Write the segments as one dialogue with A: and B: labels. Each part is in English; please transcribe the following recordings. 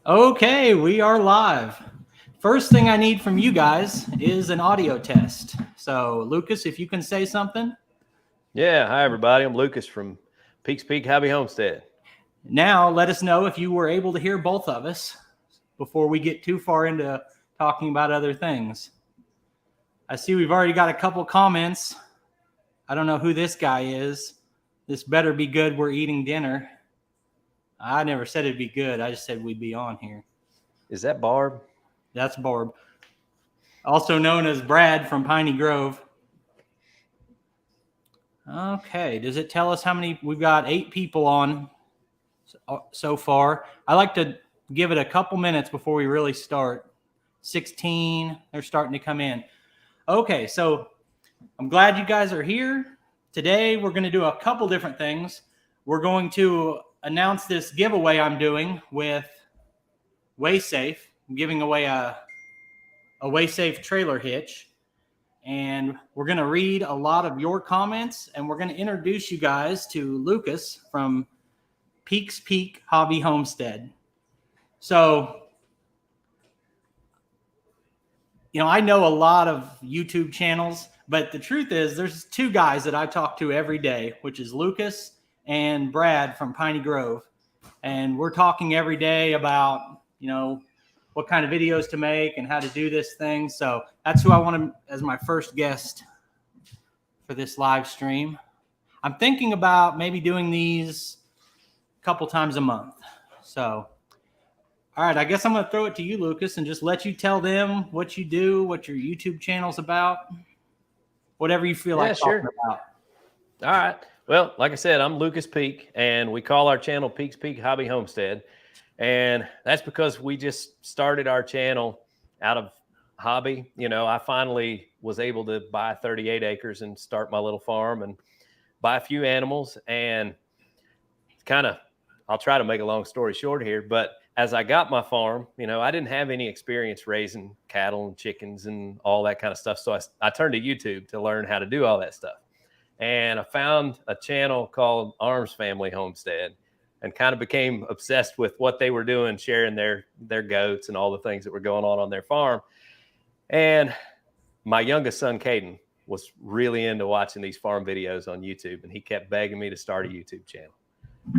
A: Okay, we are live. First thing I need from you guys is an audio test. So, Lucas, if you can say something.
B: Yeah, hi everybody. I'm Lucas from Peaks Peak Hobby Homestead.
A: Now, let us know if you were able to hear both of us before we get too far into talking about other things. I see we've already got a couple comments. I don't know who this guy is. This better be good. We're eating dinner. I never said it'd be good. I just said we'd be on here.
B: Is that Barb?
A: That's Barb, also known as Brad from Piney Grove. Okay, does it tell us how many? We've got 8 people on so far. I like to give it a couple minutes before we really start. 16, they're starting to come in. Okay, so I'm glad you guys are here. Today we're going to do a couple different things. We're going to announce this giveaway I'm doing with WaySafe. I'm giving away a WaySafe trailer hitch. And we're going to read a lot of your comments, and we're going to introduce you guys to Lucas from Peaks Peak Hobby Homestead. So, I know a lot of YouTube channels, but the truth is there's 2 guys that I talk to every day, which is Lucas and Brad from Piney Grove. And we're talking every day about, what kind of videos to make and how to do this thing. So that's who I want to as my first guest for this live stream. I'm thinking about maybe doing these a couple times a month. So, all right, I guess I'm going to throw it to you, Lucas, and just let you tell them what you do, what your YouTube channel's about, whatever you feel like talking about.
B: All right. Well, like I said, I'm Lucas Peak, and we call our channel Peaks Peak Hobby Homestead. And that's because we just started our channel out of hobby. I finally was able to buy 38 acres and start my little farm and buy a few animals. And I'll try to make a long story short here, but as I got my farm, I didn't have any experience raising cattle and chickens and all that kind of stuff. So I turned to YouTube to learn how to do all that stuff. And I found a channel called Arms Family Homestead and kind of became obsessed with what they were doing, sharing their goats and all the things that were going on their farm. And my youngest son, Caden, was really into watching these farm videos on YouTube, and he kept begging me to start a YouTube channel.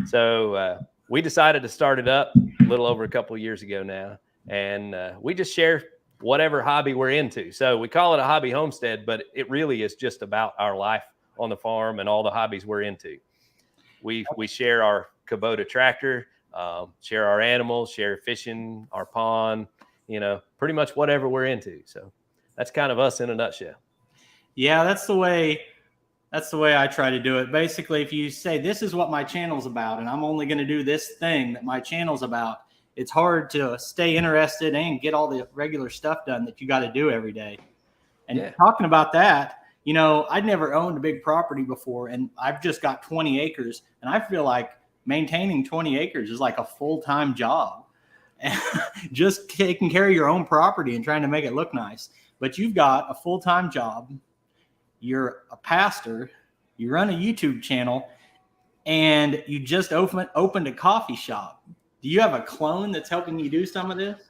B: So we decided to start it up a little over a couple of years ago now, and we just share whatever hobby we're into. So we call it a hobby homestead, but it really is just about our life on the farm and all the hobbies we're into. We share our Kubota tractor, share our animals, share fishing, our pond, pretty much whatever we're into. So that's kind of us in a nutshell.
A: Yeah, that's the way I try to do it. Basically, if you say this is what my channel's about and I'm only going to do this thing that my channel's about, it's hard to stay interested and get all the regular stuff done that you got to do every day. And talking about that, I'd never owned a big property before, and I've just got 20 acres, and I feel like maintaining 20 acres is like a full-time job. Just taking care of your own property and trying to make it look nice. But you've got a full-time job. You're a pastor, you run a YouTube channel, and you just opened a coffee shop. Do you have a clone that's helping you do some of this?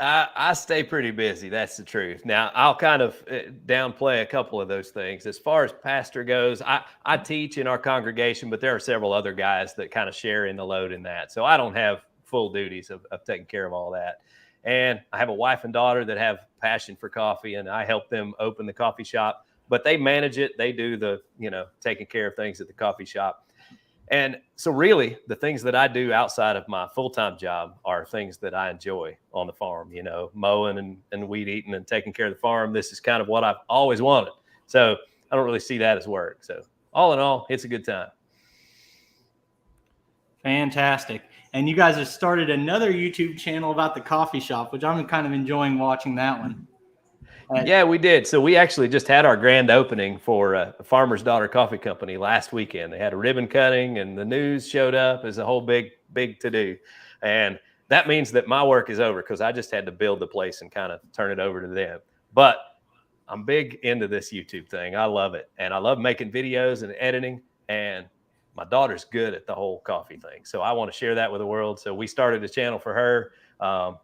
B: I stay pretty busy. That's the truth. Now, I'll kind of downplay a couple of those things. As far as pastor goes, I teach in our congregation, but there are several other guys that kind of share in the load in that. So I don't have full duties of taking care of all that. And I have a wife and daughter that have passion for coffee, and I help them open the coffee shop. But they manage it. They do the, taking care of things at the coffee shop. And so really the things that I do outside of my full-time job are things that I enjoy on the farm, mowing and weed eating and taking care of the farm. This is kind of what I've always wanted. So I don't really see that as work. So all in all, it's a good time.
A: Fantastic. And you guys have started another YouTube channel about the coffee shop, which I'm kind of enjoying watching that one.
B: Yeah, we did. So we actually just had our grand opening for a Farmer's Daughter Coffee Company last weekend. They had a ribbon cutting, and the news showed up as a whole big to-do. And that means that my work is over because I just had to build the place and kind of turn it over to them. But I'm big into this YouTube thing. I love it. And I love making videos and editing. And my daughter's good at the whole coffee thing. So I want to share that with the world. So we started a channel for her.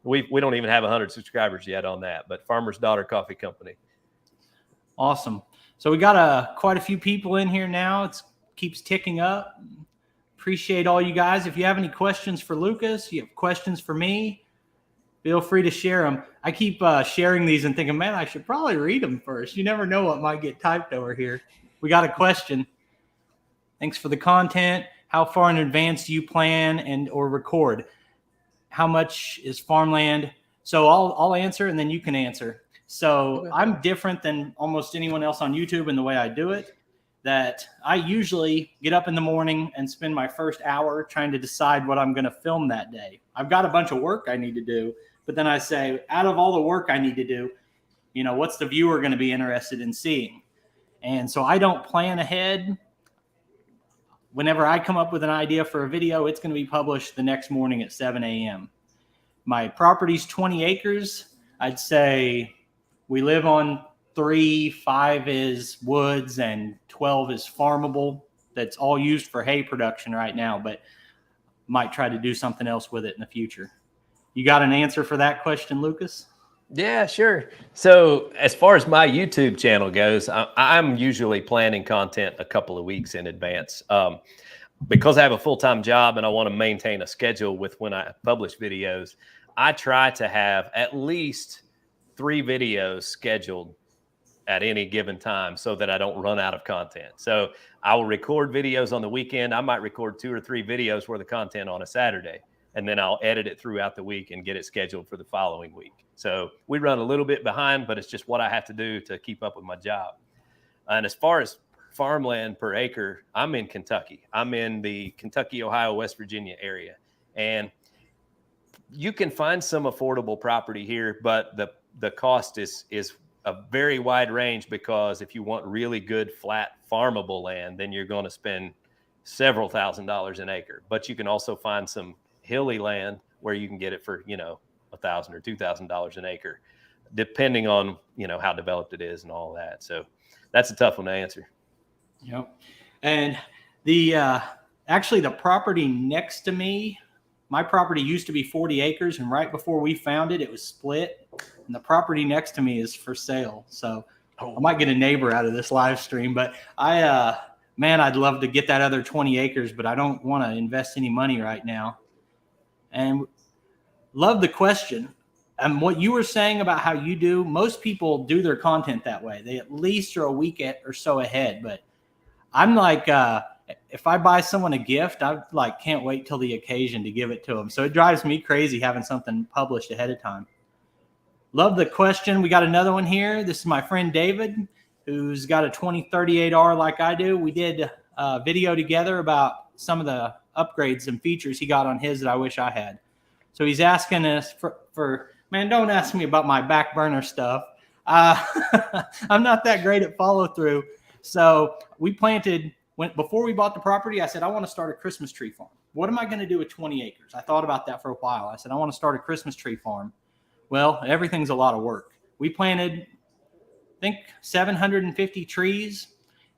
B: We don't even have 100 subscribers yet on that, but Farmer's Daughter Coffee Company.
A: Awesome. So we got quite a few people in here now. It keeps ticking up. Appreciate all you guys. If you have any questions for Lucas, you have questions for me, feel free to share them. I keep sharing these and thinking, man, I should probably read them first. You never know what might get typed over here. We got a question. Thanks for the content. How far in advance do you plan and or record? How much is farmland? So I'll answer and then you can answer. So I'm different than almost anyone else on YouTube in the way I do it, that I usually get up in the morning and spend my first hour trying to decide what I'm going to film that day. I've got a bunch of work I need to do, but then I say, out of all the work I need to do, what's the viewer going to be interested in seeing? And so I don't plan ahead. Whenever I come up with an idea for a video, it's going to be published the next morning at 7 a.m. My property's 20 acres. I'd say we live on 5 is woods and 12 is farmable. That's all used for hay production right now, but might try to do something else with it in the future. You got an answer for that question, Lucas?
B: Yeah, sure. So as far as my YouTube channel goes, I'm usually planning content a couple of weeks in advance. Because I have a full-time job and I want to maintain a schedule with when I publish videos, I try to have at least 3 videos scheduled at any given time so that I don't run out of content. So I will record videos on the weekend. I might record 2 or 3 videos worth of content on a Saturday, and then I'll edit it throughout the week and get it scheduled for the following week. So we run a little bit behind, but it's just what I have to do to keep up with my job. And as far as farmland per acre, I'm in Kentucky. I'm in the Kentucky, Ohio, West Virginia area. And you can find some affordable property here, but the cost is a very wide range, because if you want really good, flat, farmable land, then you're going to spend several $1,000s an acre. But you can also find some hilly land where you can get it for, $1,000 or $2,000 an acre, depending on, how developed it is and all that. So that's a tough one to answer.
A: Yep. And actually the property next to me, my property used to be 40 acres, and right before we found it, it was split, and the property next to me is for sale. So I might get a neighbor out of this live stream, but I'd love to get that other 20 acres, but I don't want to invest any money right now. And love the question. And what you were saying about how you do, most people do their content that way. They at least are a week or so ahead, but I'm like, if I buy someone a gift, I can't wait till the occasion to give it to them. So it drives me crazy having something published ahead of time. Love the question. We got another one here. This is my friend David, who's got a 2038R like I do. We did a video together about some of the upgrades and features he got on his that I wish I had. So he's asking us for man, don't ask me about my back burner stuff. I'm not that great at follow through. So we before we bought the property, I said, I want to start a Christmas tree farm. What am I going to do with 20 acres? I thought about that for a while. I said, I want to start a Christmas tree farm. Well, everything's a lot of work. We planted, I think, 750 trees.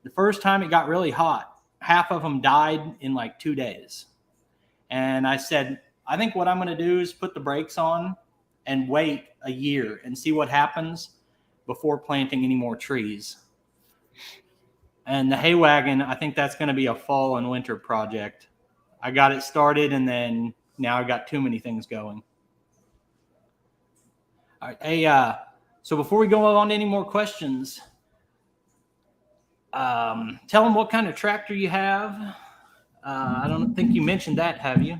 A: The first time it got really hot, half of them died in 2 days. And I said, I think what I'm going to do is put the brakes on and wait a year and see what happens before planting any more trees. And the hay wagon, I think that's going to be a fall and winter project. I got it started, and then now I got too many things going. All right, hey, so before we go on to any more questions, tell them what kind of tractor you have. I don't think you mentioned that, have you?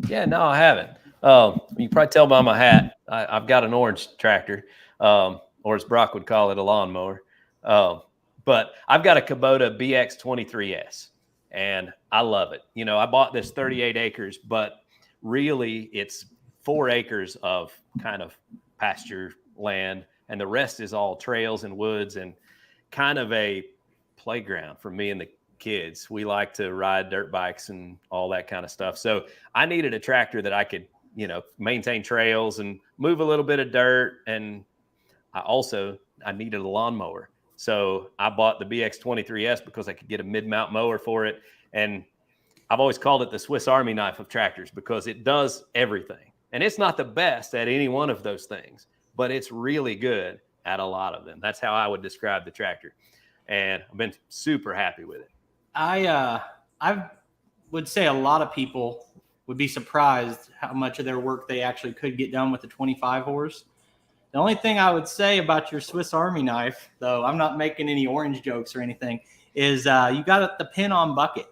B: Yeah, no, I haven't. You can probably tell by my hat, I've got an orange tractor, or as Brock would call it, a lawnmower. But I've got a Kubota BX23S, and I love it. I bought this 38 acres, but really it's 4 acres of kind of pasture land, and the rest is all trails and woods and kind of a playground for me and the kids. We like to ride dirt bikes and all that kind of stuff. So I needed a tractor that I could, maintain trails and move a little bit of dirt. And I needed a lawnmower. So I bought the BX23S because I could get a mid-mount mower for it. And I've always called it the Swiss Army knife of tractors because it does everything. And it's not the best at any one of those things, but it's really good at a lot of them. That's how I would describe the tractor. And I've been super happy with it.
A: I would say a lot of people would be surprised how much of their work they actually could get done with the 25 horse. The only thing I would say about your Swiss Army knife, though I'm not making any orange jokes or anything, is you got the pin-on bucket.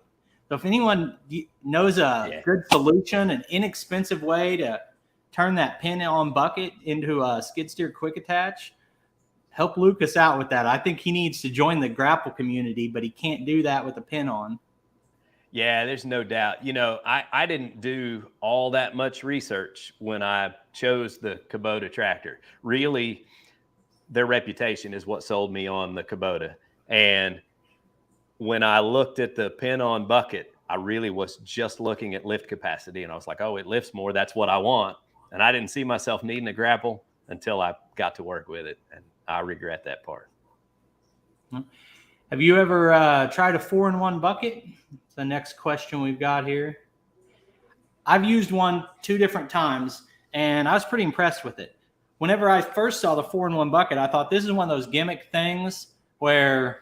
A: So if anyone knows a good solution, an inexpensive way to turn that pin-on bucket into a skid steer quick attach, help Lucas out with that. I think he needs to join the grapple community, but he can't do that with a pin-on.
B: Yeah, there's no doubt. You know, I didn't do all that much research when I chose the Kubota tractor. Really, their reputation is what sold me on the Kubota. And when I looked at the pin-on bucket, I really was just looking at lift capacity. And I was like, oh, it lifts more. That's what I want. And I didn't see myself needing a grapple until I got to work with it. And I regret that part.
A: Have you ever tried a 4-in-1 bucket? It's the next question we've got here. I've used one 2 different times, and I was pretty impressed with it. Whenever I first saw the 4-in-1 bucket, I thought this is one of those gimmick things where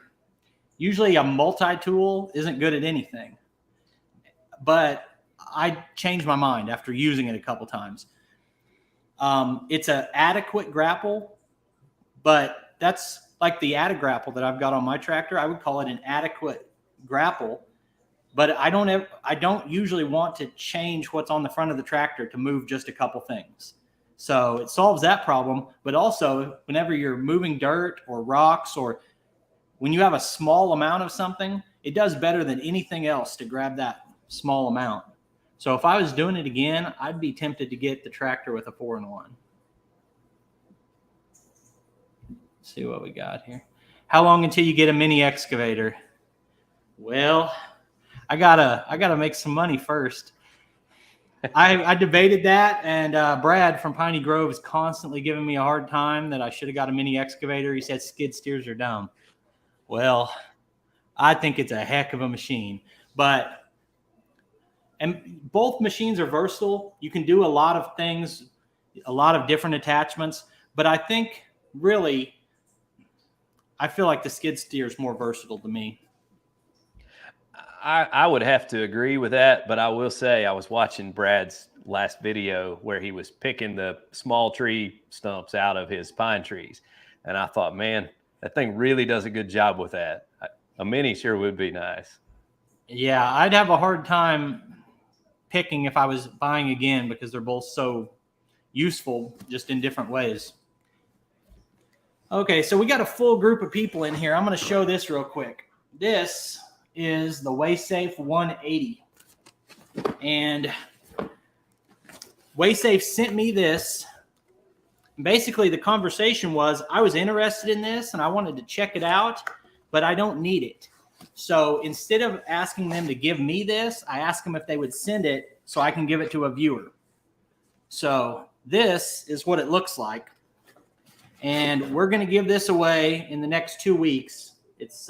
A: usually a multi-tool isn't good at anything. But I changed my mind after using it a couple times. It's an adequate grapple, but that's like the grapple that I've got on my tractor. I would call it an adequate grapple, but I don't usually want to change what's on the front of the tractor to move just a couple things. So it solves that problem, but also whenever you're moving dirt or rocks, or when you have a small amount of something, it does better than anything else to grab that small amount. So if I was doing it again, I'd be tempted to get the tractor with a 4-in-1. Let's see what we got here. How long until you get a mini excavator? Well, I gotta make some money first. I debated that, and Brad from Piney Grove is constantly giving me a hard time that I should have got a mini excavator. He said skid steers are dumb. Well, I think it's a heck of a machine, and both machines are versatile. You can do a lot of things, a lot of different attachments, but I think really, I feel like the skid steer is more versatile to me.
B: I would have to agree with that, but I will say I was watching Brad's last video where he was picking the small tree stumps out of his pine trees. And I thought, man, that thing really does a good job with that. A mini sure would be nice.
A: Yeah, I'd have a hard time picking if I was buying again because they're both so useful just in different ways. Okay, so we got a full group of people in here. I'm going to show this real quick. This is the WaySafe 180. And WaySafe sent me this. Basically, the conversation was I was interested in this and I wanted to check it out, but I don't need it. So instead of asking them to give me this, I asked them if they would send it so I can give it to a viewer. So this is what it looks like. And we're going to give this away in the next 2 weeks. It's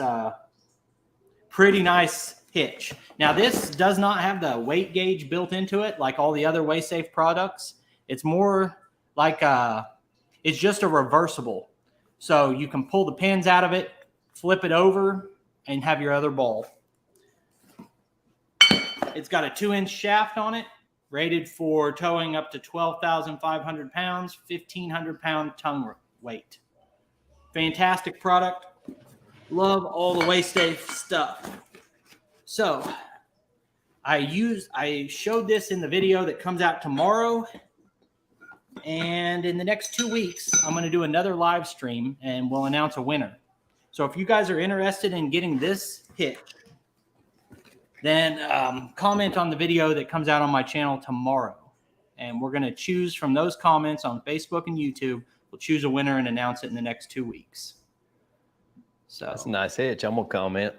A: pretty nice hitch. Now, this does not have the weight gauge built into it like all the other WaySafe products. It's more like it's just a reversible. So you can pull the pins out of it, flip it over, and have your other ball. It's got a 2-inch shaft on it, rated for towing up to 12,500 pounds, 1,500-pound tongue weight. Fantastic product. Love all the WaySafe stuff. So I showed this in the video that comes out tomorrow. And in the next 2 weeks, I'm going to do another live stream and we'll announce a winner. So if you guys are interested in getting this hitch, then comment on the video that comes out on my channel tomorrow. And we're going to choose from those comments on Facebook and YouTube. We'll choose a winner and announce it in the next 2 weeks. So
B: that's a nice hitch. I'm going to comment.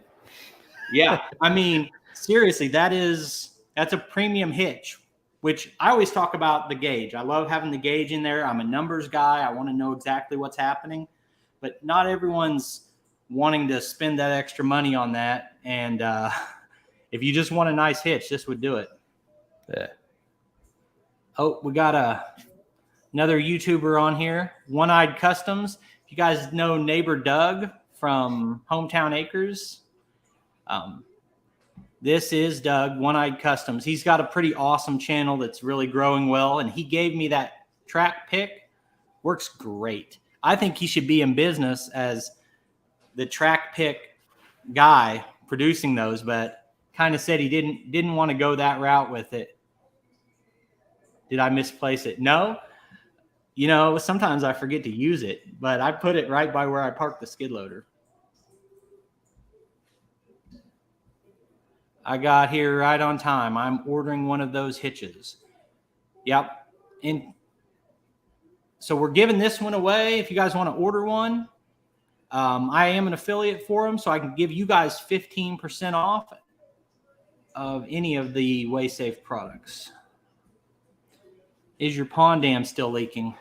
A: Yeah. I mean, seriously, that's a premium hitch, which I always talk about the gauge. I love having the gauge in there. I'm a numbers guy. I want to know exactly what's happening, but not everyone's wanting to spend that extra money on that. And if you just want a nice hitch, this would do it.
B: Yeah.
A: Oh, we got another YouTuber on here, One-Eyed Customs. If you guys know neighbor Doug from Hometown Acres, this is Doug, One-Eyed Customs. He's got a pretty awesome channel that's really growing well, and he gave me that track pick. Works great. I think he should be in business as the track pick guy producing those, but kind of said he didn't want to go that route with it. Did I misplace it? No. You know, sometimes I forget to use it, but I put it right by where I parked the skid loader. I got here right on time. I'm ordering one of those hitches. Yep. And so we're giving this one away. If you guys want to order one, I am an affiliate for them, so I can give you guys 15% off of any of the WaySafe products. Is your pond dam still leaking?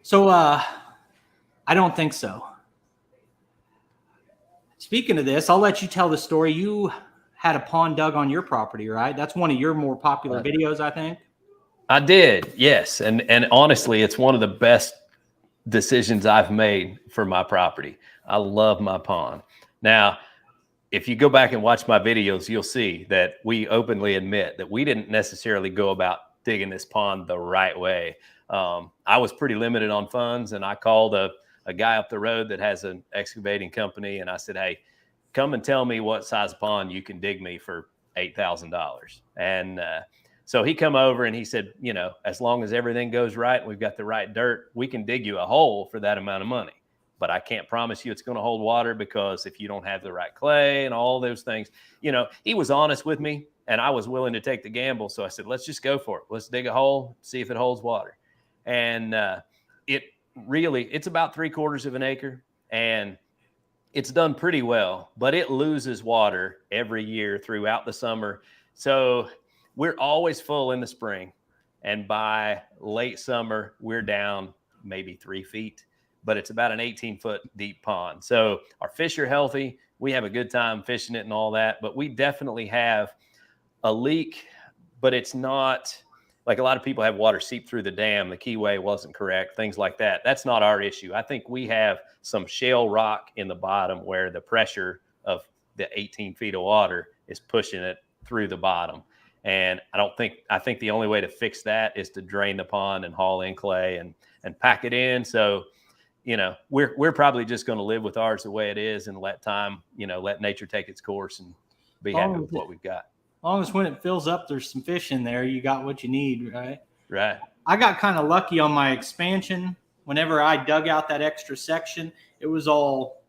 A: So I don't think so. Speaking of this, I'll let you tell the story. You had a pond dug on your property, right? That's one of your more popular videos, I think.
B: I did, yes. And honestly, it's one of the best decisions I've made for my property. I love my pond. Now, if you go back and watch my videos, you'll see that we openly admit that we didn't necessarily go about digging this pond the right way. I was pretty limited on funds, and I called a guy up the road that has an excavating company, and I said, hey, come and tell me what size pond you can dig me for $8,000. And so he come over and he said, you know, as long as everything goes right and we've got the right dirt, we can dig you a hole for that amount of money. But I can't promise you it's going to hold water, because if you don't have the right clay and all those things, you know, he was honest with me and I was willing to take the gamble. So I said, let's just go for it. Let's dig a hole, see if it holds water. And it's about 3/4 of an acre, and it's done pretty well, but it loses water every year throughout the summer. So we're always full in the spring, and by late summer, we're down maybe 3 feet, but it's about an 18-foot deep pond. So our fish are healthy. We have a good time fishing it and all that, but we definitely have a leak, but it's not like a lot of people have water seep through the dam. The keyway wasn't correct, things like that. That's not our issue. I think we have some shale rock in the bottom where the pressure of the 18 feet of water is pushing it through the bottom. And I think the only way to fix that is to drain the pond and haul in clay and pack it in. So, you know, we're probably just going to live with ours the way it is and let nature take its course and be happy with what we've got.
A: As long as when it fills up, there's some fish in there, you got what you need, right?
B: Right.
A: I got kind of lucky on my expansion. Whenever I dug out that extra section, it was all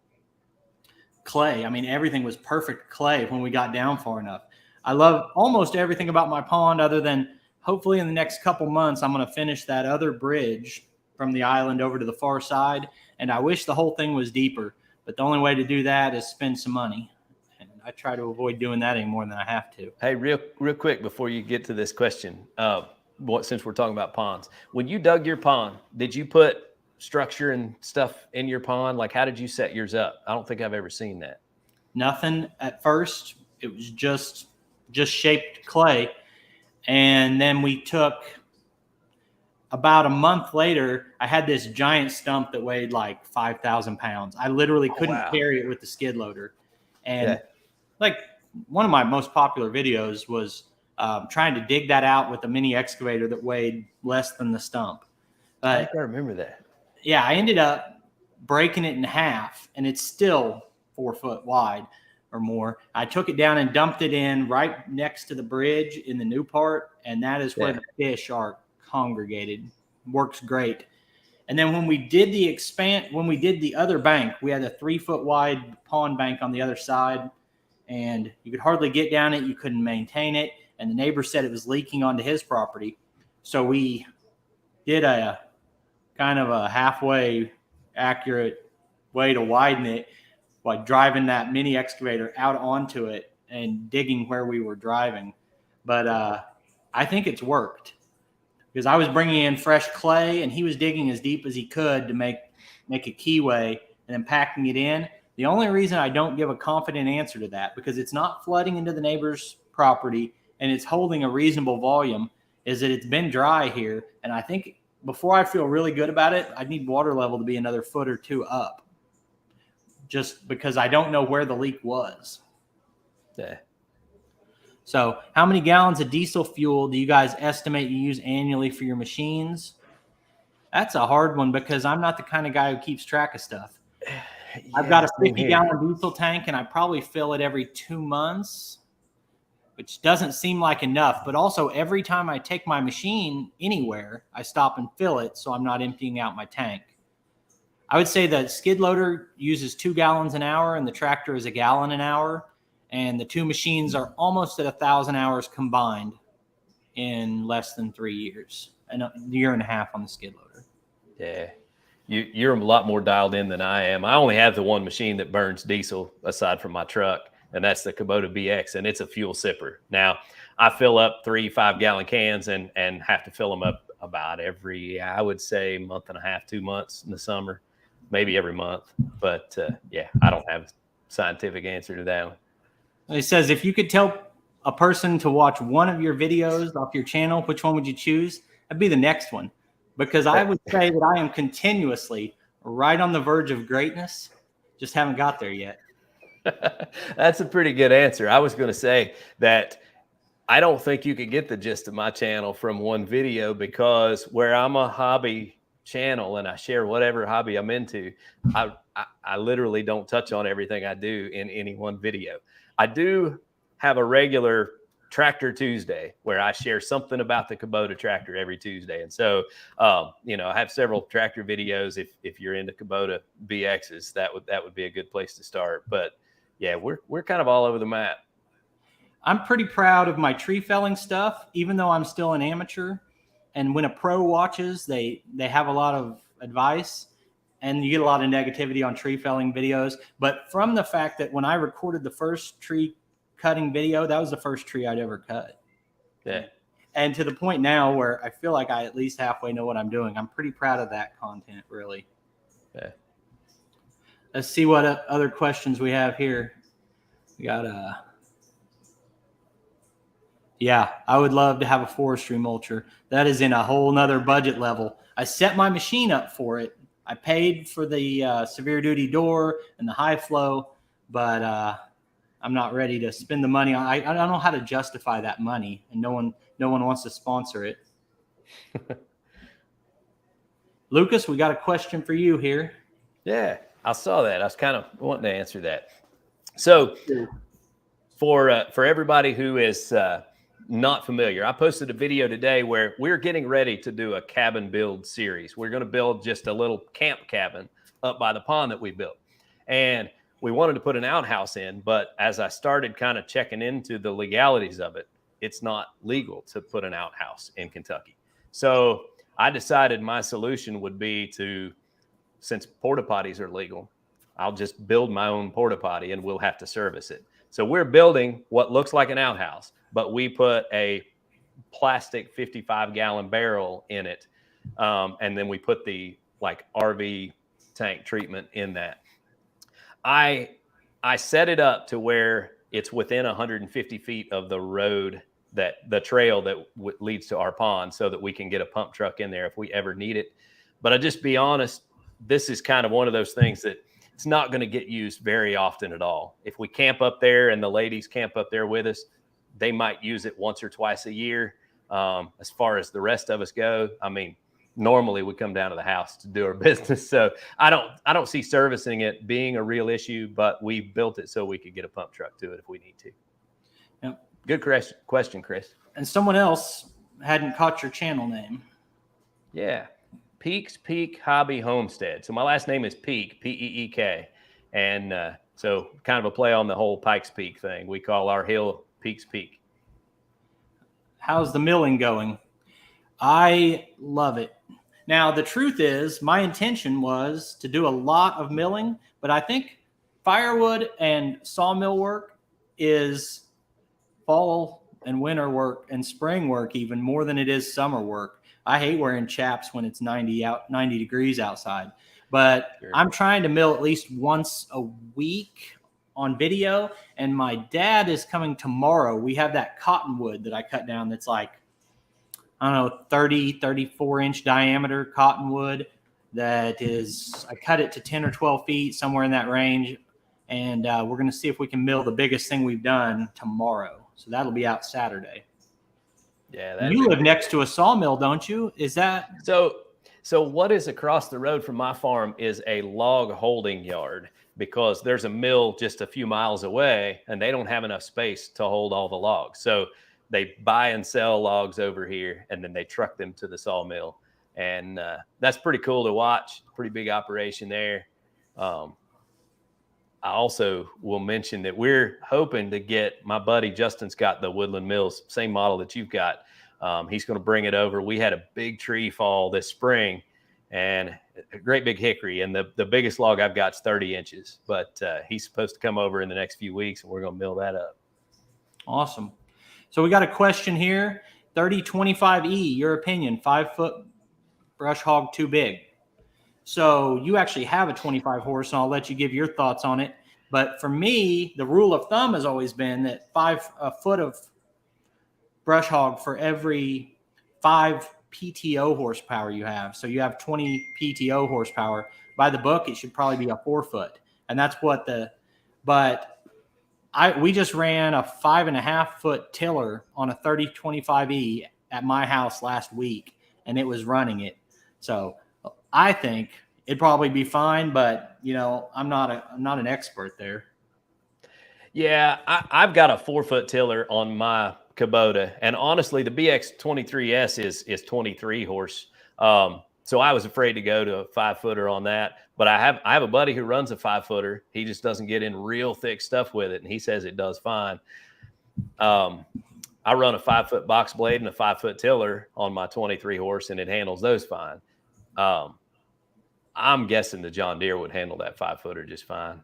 A: clay. I mean, everything was perfect clay when we got down far enough. I love almost everything about my pond, other than hopefully in the next couple months, I'm going to finish that other bridge from the island over to the far side. And I wish the whole thing was deeper, but the only way to do that is spend some money. And I try to avoid doing that any more than I have to.
B: Hey, real quick before you get to this question, since we're talking about ponds, when you dug your pond, did you put structure and stuff in your pond? Like, how did you set yours up? I don't think I've ever seen that.
A: Nothing at first. It was just shaped clay. And then we took about a month later, I had this giant stump that weighed like 5,000 pounds. I literally couldn't carry it with the skid loader. And like one of my most popular videos was trying to dig that out with a mini excavator that weighed less than the stump.
B: I think I remember that.
A: Yeah, I ended up breaking it in half, and it's still 4 foot wide or more. I took it down and dumped it in right next to the bridge in the new part, and that is where the fish are congregated. Works great. And then when we did the other bank, we had a 3 foot wide pond bank on the other side, and you could hardly get down it. You couldn't maintain it. And the neighbor said it was leaking onto his property. So we did a kind of a halfway accurate way to widen it by driving that mini excavator out onto it and digging where we were driving. But I think it's worked, because I was bringing in fresh clay and he was digging as deep as he could to make a keyway and then packing it in. The only reason I don't give a confident answer to that, because it's not flooding into the neighbor's property and it's holding a reasonable volume, is that it's been dry here. And I think before I feel really good about it, I need water level to be another foot or two up, just because I don't know where the leak was.
B: Yeah.
A: So how many gallons of diesel fuel do you guys estimate you use annually for your machines? That's a hard one because I'm not the kind of guy who keeps track of stuff. I've got a 50-gallon diesel tank, and I probably fill it every 2 months, which doesn't seem like enough. But also, every time I take my machine anywhere, I stop and fill it, so I'm not emptying out my tank. I would say the skid loader uses 2 gallons an hour, and the tractor is 1 gallon an hour. And the two machines are almost at 1,000 hours combined in less than 3 years, and a year and a half on the skid loader.
B: Yeah. You're a lot more dialed in than I am. I only have the one machine that burns diesel aside from my truck, and that's the Kubota BX, and it's a fuel sipper. Now, I fill up 3 5-gallon cans and have to fill them up about every, I would say, month and a half, 2 months in the summer, maybe every month. But, yeah, I don't have a scientific answer to that one.
A: It says, if you could tell a person to watch one of your videos off your channel, which one would you choose? That'd be the next one. Because I would say that I am continuously right on the verge of greatness. Just haven't got there yet.
B: That's a pretty good answer. I was going to say that I don't think you could get the gist of my channel from one video, because where I'm a hobby channel and I share whatever hobby I'm into, I literally don't touch on everything I do in any one video. I do have a regular Tractor Tuesday where I share something about the Kubota tractor every Tuesday. And so, you know, I have several tractor videos. If you're into Kubota BXs, that would be a good place to start. But yeah, we're kind of all over the map.
A: I'm pretty proud of my tree felling stuff, even though I'm still an amateur. And when a pro watches, they have a lot of advice, and you get a lot of negativity on tree felling videos. But from the fact that when I recorded the first tree cutting video, that was the first tree I'd ever cut.
B: Yeah.
A: And to the point now where I feel like I at least halfway know what I'm doing. I'm pretty proud of that content, really.
B: Yeah.
A: Let's see what other questions we have here. We got yeah, I would love to have a forestry mulcher. That is in a whole nother budget level. I set my machine up for it. I paid for the severe duty door and the high flow, but I'm not ready to spend the money on. I don't know how to justify that money, and no one wants to sponsor it. Lucas, we got a question for you here.
B: Yeah, I saw that. I was kind of wanting to answer that. So for everybody who is not familiar, I posted a video today where we're getting ready to do a cabin build series. We're going to build just a little camp cabin up by the pond that we built. And we wanted to put an outhouse in, but as I started kind of checking into the legalities of it, it's not legal to put an outhouse in Kentucky. So I decided my solution would be to, since porta potties are legal, I'll just build my own porta potty and we'll have to service it. So we're building what looks like an outhouse, but we put a plastic 55-gallon barrel in it. And then we put the like RV tank treatment in that. I set it up to where it's within 150 feet of the road, that the trail that leads to our pond, so that we can get a pump truck in there if we ever need it. But I just be honest, this is kind of one of those things that it's not going to get used very often at all. If we camp up there and the ladies camp up there with us, they might use it once or twice a year. As far as the rest of us go, I mean, normally we come down to the house to do our business. So I don't see servicing it being a real issue, but we built it so we could get a pump truck to it if we need to.
A: Yep.
B: Good question, Chris.
A: And someone else hadn't caught your channel name.
B: Yeah. Peaks Peak Hobby Homestead. So my last name is Peak, P-E-E-K. And so kind of a play on the whole Pikes Peak thing. We call our hill Peaks Peak.
A: How's the milling going? I love it. Now, the truth is, my intention was to do a lot of milling, but I think firewood and sawmill work is fall and winter work and spring work even more than it is summer work. I hate wearing chaps when it's 90 degrees outside. but
B: Sure.
A: I'm trying to mill at least once a week on video. And my dad is coming tomorrow. We have that cottonwood that I cut down that's like, I don't know, 30, 34-inch diameter cottonwood that is, I cut it to 10 or 12 feet, somewhere in that range. And we're going to see if we can mill the biggest thing we've done tomorrow. So that'll be out Saturday.
B: Yeah.
A: You live next to a sawmill, don't you? Is that?
B: So what is across the road from my farm is a log holding yard, because there's a mill just a few miles away and they don't have enough space to hold all the logs. So they buy and sell logs over here and then they truck them to the sawmill. And that's pretty cool to watch. Pretty big operation there. I also will mention that we're hoping to get, my buddy Justin's got the Woodland Mills, same model that you've got. He's going to bring it over. We had a big tree fall this spring and a great big hickory. And the biggest log I've got is 30 inches, but he's supposed to come over in the next few weeks and we're going to mill that up.
A: Awesome. So we got a question here. 3025E, your opinion, 5-foot brush hog too big? So you actually have a 25 horse, and I'll let you give your thoughts on it. But for me, the rule of thumb has always been that a foot of brush hog for every 5 PTO horsepower you have. So you have 20 PTO horsepower. By the book, it should probably be a 4-foot. And that's what we just ran a 5.5-foot tiller on a 3025E at my house last week, and it was running it. So I think it'd probably be fine, but I'm not an expert there.
B: Yeah, I've got a 4-foot tiller on my Kubota, and honestly, the BX23S is 23 horse. So I was afraid to go to a 5-footer on that, but I have a buddy who runs a 5-footer. He just doesn't get in real thick stuff with it, and he says it does fine. I run a 5-foot box blade and a 5-foot tiller on my 23 horse, and it handles those fine. I'm guessing the John Deere would handle that 5-footer just fine.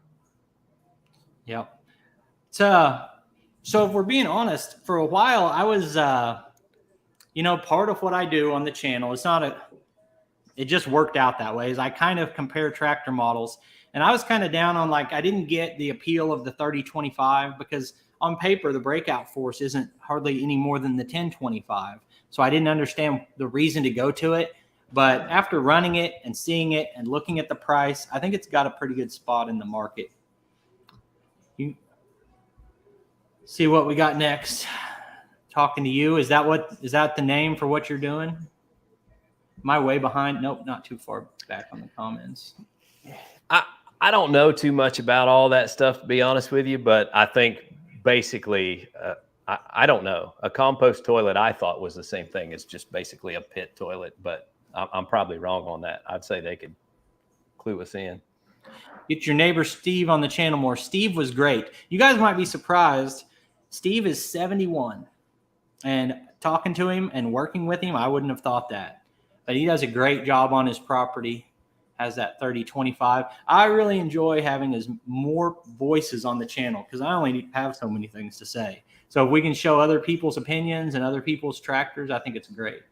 A: Yep. So if we're being honest, for a while I was, part of what I do on the channel, it just worked out that way, is I kind of compare tractor models, and I was kind of down on, I didn't get the appeal of the 3025 because on paper, the breakout force isn't hardly any more than the 1025. So I didn't understand the reason to go to it. But after running it and seeing it and looking at the price, I think it's got a pretty good spot in the market. You see what we got next. Talking to you. Is that the name for what you're doing? Am I way behind? Nope, not too far back on the comments.
B: I don't know too much about all that stuff, to be honest with you, but I think basically, I don't know. A compost toilet I thought was the same thing. It's just basically a pit toilet, but I'm probably wrong on that. I'd say they could clue us in.
A: Get your neighbor Steve on the channel more. Steve was great. You guys might be surprised. Steve is 71. And talking to him and working with him, I wouldn't have thought that. But he does a great job on his property. Has that 3025. I really enjoy having more voices on the channel because I only have so many things to say. So if we can show other people's opinions and other people's tractors, I think it's great.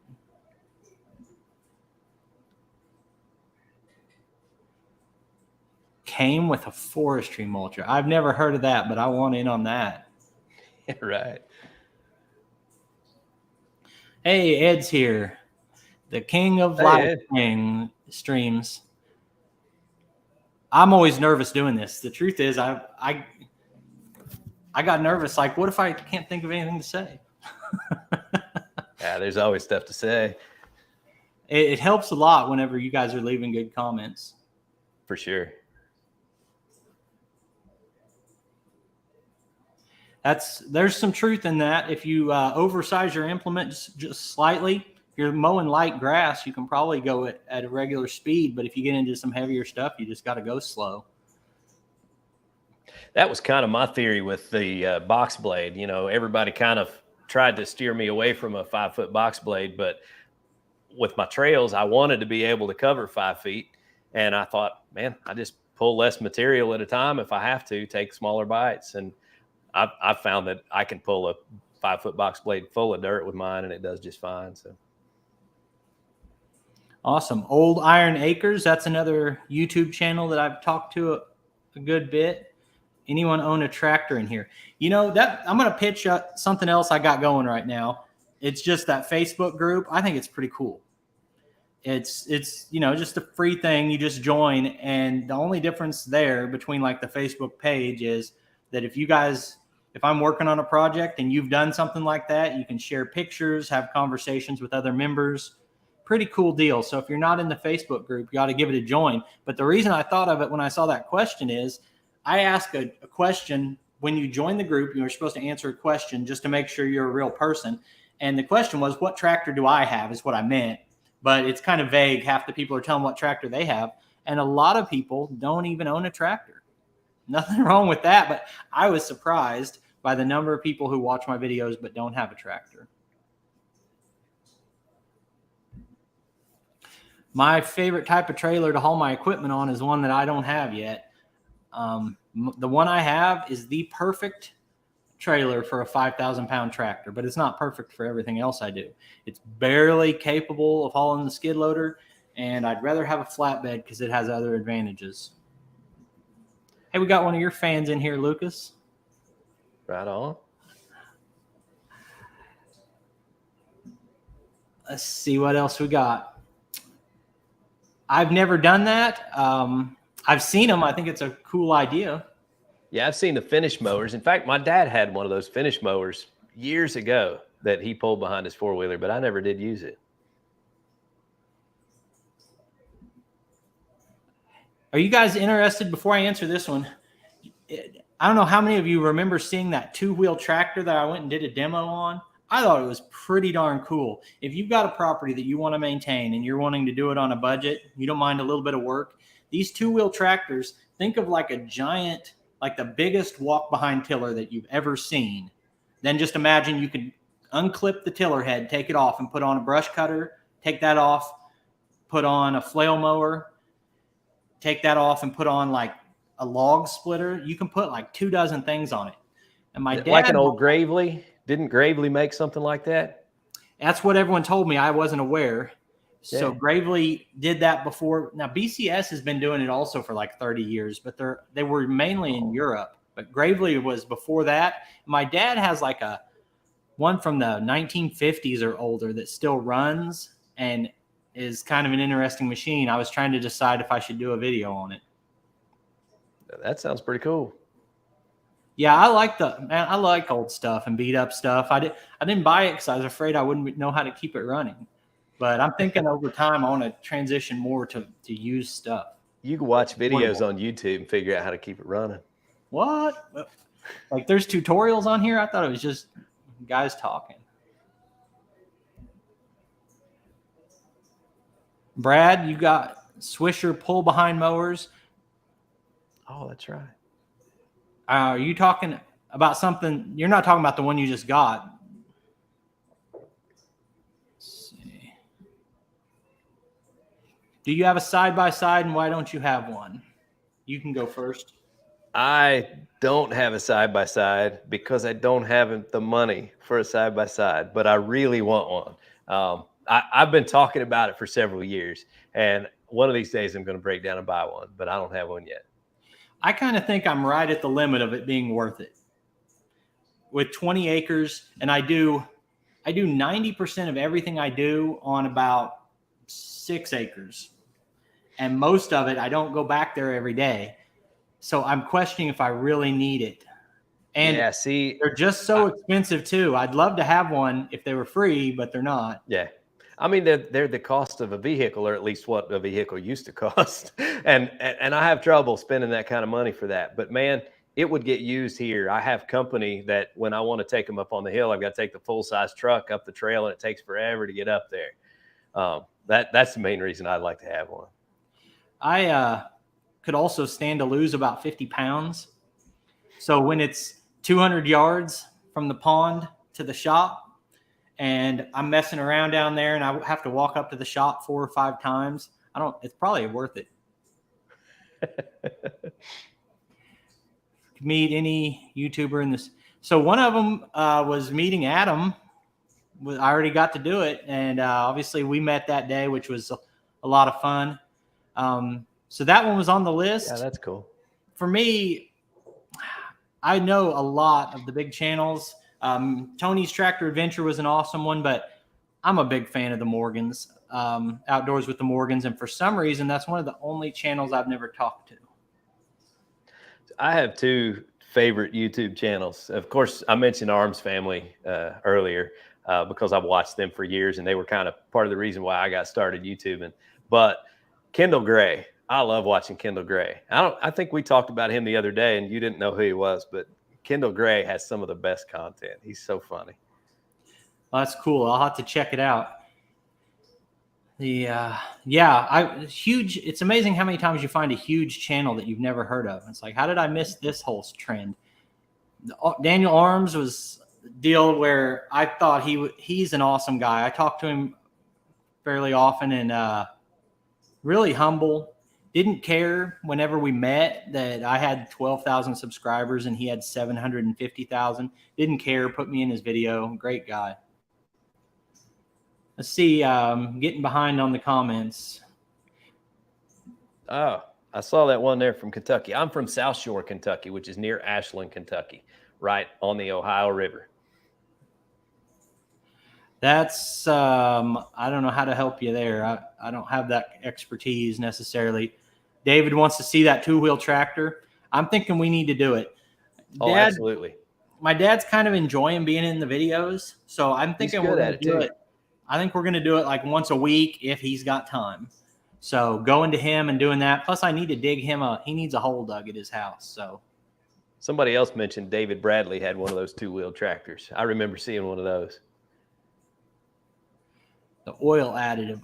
A: Came with a forestry mulcher. I've never heard of that, but I want in on that.
B: Right.
A: Hey, Ed's here. The king of live streams. I'm always nervous doing this. The truth is, I got nervous. Like, what if I can't think of anything to say?
B: Yeah, there's always stuff to say.
A: It helps a lot whenever you guys are leaving good comments.
B: For sure.
A: There's some truth in that. If you oversize your implement just slightly, if you're mowing light grass, you can probably go at a regular speed. But if you get into some heavier stuff, you just got to go slow.
B: That was kind of my theory with the box blade. Everybody kind of tried to steer me away from a 5-foot box blade, but with my trails, I wanted to be able to cover 5 feet. And I thought, man, I just pull less material at a time if I have to, take smaller bites. And I've found that I can pull a 5-foot box blade full of dirt with mine, and it does just fine. So
A: Awesome. Old Iron Acres. That's another YouTube channel that I've talked to a good bit. Anyone own a tractor in here? You know, that I'm going to pitch something else I got going right now. It's just that Facebook group. I think it's pretty cool. It's you know, just a free thing. You just join, and the only difference there between like the Facebook page is that if I'm working on a project and you've done something like that, you can share pictures, have conversations with other members. Pretty cool deal. So if you're not in the Facebook group, you ought to give it a join. But the reason I thought of it when I saw that question is I ask a question when you join the group. You're supposed to answer a question just to make sure you're a real person. And the question was, what tractor do I have, is what I meant. But it's kind of vague. Half the people are telling what tractor they have. And a lot of people don't even own a tractor. Nothing wrong with that. But I was surprised by the number of people who watch my videos but don't have a tractor. My favorite type of trailer to haul my equipment on is one that I don't have yet. The one I have is the perfect trailer for a 5,000-pound tractor, but it's not perfect for everything else I do. It's barely capable of hauling the skid loader, and I'd rather have a flatbed because it has other advantages. Hey, we got one of your fans in here, Lucas.
B: Right on.
A: Let's see what else we got. I've never done that. I've seen them. I think it's a cool idea.
B: Yeah, I've seen the finish mowers. In fact, my dad had one of those finish mowers years ago that he pulled behind his four-wheeler, but I never did use it.
A: Are you guys interested, before I answer this one, I don't know how many of you remember seeing that two-wheel tractor that I went and did a demo on. I thought it was pretty darn cool. If you've got a property that you want to maintain and you're wanting to do it on a budget, you don't mind a little bit of work, these two-wheel tractors, think of like a giant, like the biggest walk-behind tiller that you've ever seen. Then just imagine you could unclip the tiller head, take it off, and put on a brush cutter, take that off, put on a flail mower, take that off, and put on like a log splitter. You can put like 24 things on it. And my dad,
B: like an old Gravely. Didn't Gravely make something like that?
A: That's what everyone told me. I wasn't aware. Yeah. So Gravely did that before. Now BCS has been doing it also for like 30 years, but they were mainly in Europe. But Gravely was before that. My dad has like a one from the 1950s or older that still runs and is kind of an interesting machine. I was trying to decide if I should do a video on it.
B: That sounds pretty cool.
A: Yeah, I like old stuff and beat up stuff. I didn't buy it because I was afraid I wouldn't know how to keep it running. But I'm thinking over time I want to transition more to use stuff.
B: You can watch videos on YouTube and figure out how to keep it running.
A: What? Like there's tutorials on here? I thought it was just guys talking. Brad, you got Swisher pull behind mowers.
B: Oh, that's right.
A: Are you talking about something? You're not talking about the one you just got. Let's see. Do you have a side-by-side, and why don't you have one? You can go first.
B: I don't have a side-by-side because I don't have the money for a side-by-side, but I really want one. I've been talking about it for several years, and one of these days I'm going to break down and buy one, but I don't have one yet.
A: I kind of think I'm right at the limit of it being worth it. With 20 acres, and I do 90% of everything I do on about 6 acres. And most of it, I don't go back there every day. So I'm questioning if I really need it. And
B: yeah, see,
A: they're just so expensive too. I'd love to have one if they were free, but they're not.
B: Yeah. I mean, they're the cost of a vehicle, or at least what a vehicle used to cost. And I have trouble spending that kind of money for that. But man, it would get used here. I have company that when I want to take them up on the hill, I've got to take the full-size truck up the trail, and it takes forever to get up there. That's the main reason I'd like to have one.
A: I could also stand to lose about 50 pounds. So when it's 200 yards from the pond to the shop, and I'm messing around down there and I have to walk up to the shop 4 or 5 times, it's probably worth it. Meet any YouTuber in this. So one of them was meeting Adam. I already got to do it. And obviously we met that day, which was a lot of fun. So that one was on the list.
B: Yeah, that's cool.
A: For me, I know a lot of the big channels. Tony's Tractor Adventure was an awesome one, but I'm a big fan of the Morgans, Outdoors with the Morgans. And for some reason, that's one of the only channels I've never talked to.
B: I have two favorite YouTube channels. Of course, I mentioned Arms Family earlier because I've watched them for years, and they were kind of part of the reason why I got started YouTubing. But Kendall Gray, I love watching Kendall Gray. I think we talked about him the other day, and you didn't know who he was, but Kendall Gray has some of the best content. He's so funny.
A: Well, that's cool. I'll have to check it out. Huge. It's amazing how many times you find a huge channel that you've never heard of. It's like, how did I miss this whole trend? Daniel Arms was a deal where I thought he's an awesome guy. I talked to him fairly often, and really humble. Didn't care whenever we met that I had 12,000 subscribers and he had 750,000. Didn't care. Put me in his video. Great guy. Let's see. Getting behind on the comments.
B: Oh, I saw that one there from Kentucky. I'm from South Shore, Kentucky, which is near Ashland, Kentucky, right on the Ohio River.
A: That's I don't know how to help you there. I don't have that expertise necessarily. David wants to see that 2-wheel tractor. I'm thinking we need to do it.
B: Oh, absolutely.
A: My dad's kind of enjoying being in the videos, so I'm thinking we're going to do it. I think we're going to do it like once a week if he's got time. So going to him and doing that. Plus, I need to dig him he needs a hole dug at his house. So
B: somebody else mentioned David Bradley had one of those 2-wheel tractors. I remember seeing one of those.
A: The oil additive.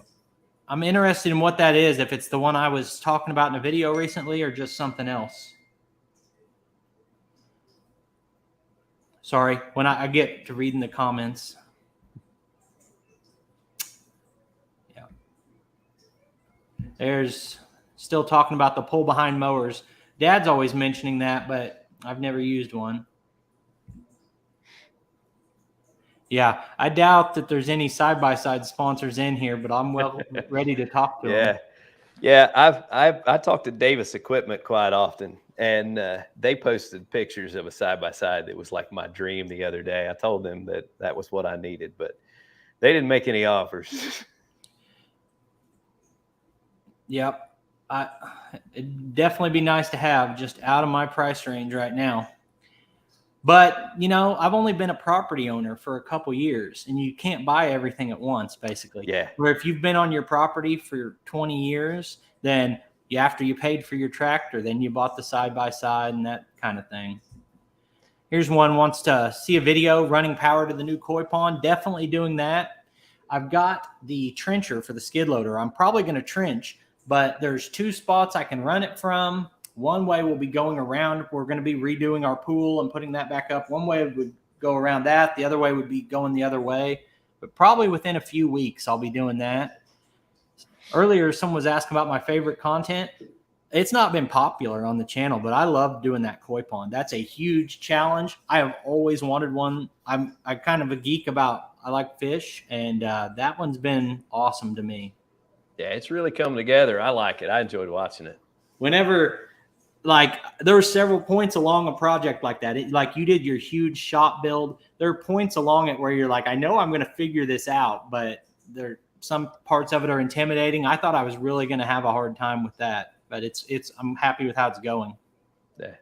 A: I'm interested in what that is, if it's the one I was talking about in a video recently or just something else. Sorry, when I get to reading the comments. Yeah. There's still talking about the pull behind mowers. Dad's always mentioning that, but I've never used one. Yeah, I doubt that there's any side-by-side sponsors in here, but I'm well ready to talk to them.
B: Yeah, I talk to Davis Equipment quite often, and they posted pictures of a side-by-side that was like my dream the other day. I told them that was what I needed, but they didn't make any offers.
A: Yep. It'd definitely be nice to have, just out of my price range right now. But, you know, I've only been a property owner for a couple years, and you can't buy everything at once, basically.
B: Yeah.
A: Where if you've been on your property for 20 years, then after you paid for your tractor, then you bought the side-by-side and that kind of thing. Here's one wants to see a video running power to the new koi pond. Definitely doing that. I've got the trencher for the skid loader. I'm probably going to trench, but there's 2 spots I can run it from. One way will be going around. We're going to be redoing our pool and putting that back up. One way would go around that. The other way would be going the other way. But probably within a few weeks, I'll be doing that. Earlier, someone was asking about my favorite content. It's not been popular on the channel, but I love doing that koi pond. That's a huge challenge. I have always wanted one. I'm kind of a geek I like fish, and that one's been awesome to me.
B: Yeah, it's really coming together. I like it. I enjoyed watching it.
A: Whenever, like, there were several points along a project like that. Like you did your huge shop build. There are points along it where you're like, I know I'm going to figure this out, but some parts of it are intimidating. I thought I was really going to have a hard time with that, but I'm happy with how it's going.
B: Yeah.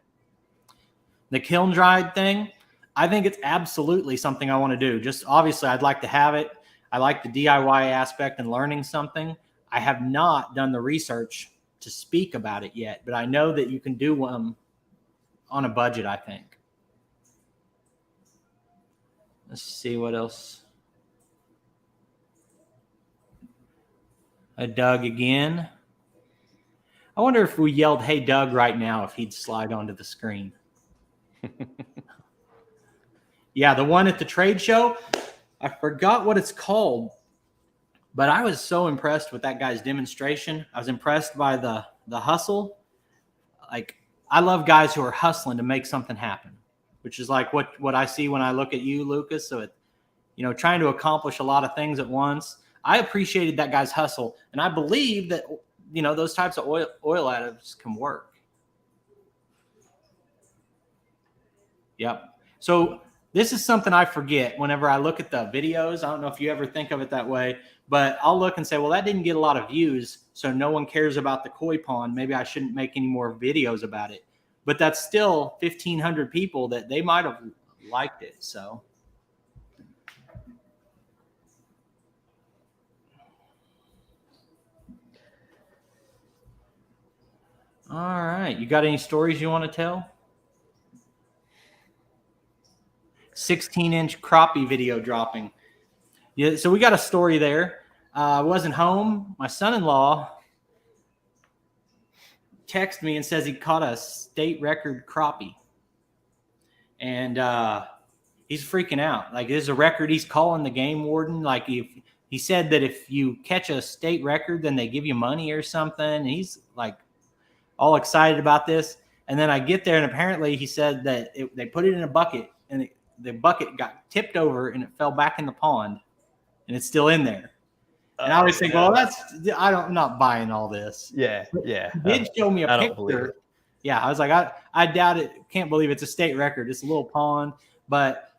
A: The kiln dried thing, I think it's absolutely something I want to do. Just obviously I'd like to have it. I like the DIY aspect and learning something. I have not done the research to speak about it yet, but I know that you can do one on a budget, I think. Let's see what else. Doug again. I wonder if we yelled, "Hey, Doug," right now, if he'd slide onto the screen. Yeah, the one at the trade show, I forgot what it's called, but I was so impressed with that guy's demonstration. I was impressed by the hustle. Like, I love guys who are hustling to make something happen, which is like what I see when I look at you, Lucas. So, trying to accomplish a lot of things at once. I appreciated that guy's hustle, and I believe that, those types of oil additives can work. Yep. So this is something I forget whenever I look at the videos. I don't know if you ever think of it that way, but I'll look and say, well, that didn't get a lot of views, so no one cares about the koi pond. Maybe I shouldn't make any more videos about it. But that's still 1,500 people that they might have liked it. So. All right. You got any stories you want to tell? 16-inch crappie video dropping. Yeah, so we got a story there. I wasn't home. My son-in-law texted me and says he caught a state record crappie. And he's freaking out. Like, there's a record. He's calling the game warden. Like, he said that if you catch a state record, then they give you money or something. And he's like all excited about this. And then I get there, and apparently he said that they put it in a bucket, and the bucket got tipped over and it fell back in the pond, and it's still in there. And I always think, well, I'm not buying all this.
B: Yeah.
A: He did show me a picture. Yeah, I was like, I doubt it. Can't believe it's a state record. It's a little pond. But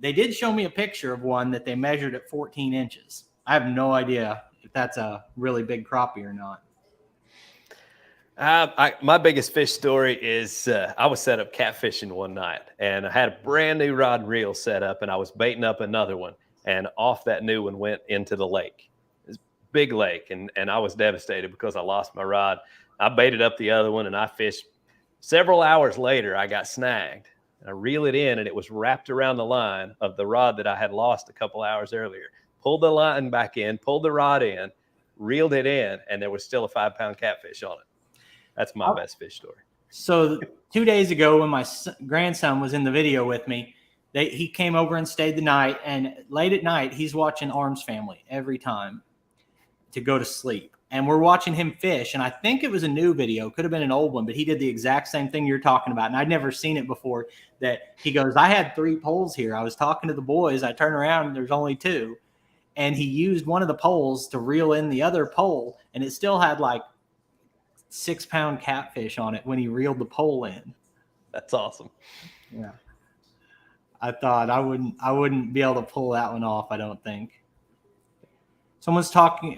A: they did show me a picture of one that they measured at 14 inches. I have no idea if that's a really big crappie or not.
B: My biggest fish story is I was set up catfishing one night, and I had a brand new rod and reel set up, and I was baiting up another one, and off that new one went into the lake. It's a big lake, and I was devastated because I lost my rod. I baited up the other one, and I fished. Several hours later, I got snagged. I reel it in, and it was wrapped around the line of the rod that I had lost a couple hours earlier. Pulled the line back in, pulled the rod in, reeled it in, and there was still a 5-pound catfish on it. That's my best fish story.
A: So 2 days ago, when my grandson was in the video with me, he came over and stayed the night. And late at night, he's watching Arms Family every time to go to sleep. And we're watching him fish. And I think it was a new video. Could have been an old one, but he did the exact same thing you're talking about. And I'd never seen it before. That he goes, I had 3 poles here. I was talking to the boys. I turn around, and there's only 2. And he used one of the poles to reel in the other pole. And it still had like 6-pound catfish on it when he reeled the pole in.
B: That's awesome.
A: Yeah. I thought I wouldn't be able to pull that one off, I don't think. Doug's talking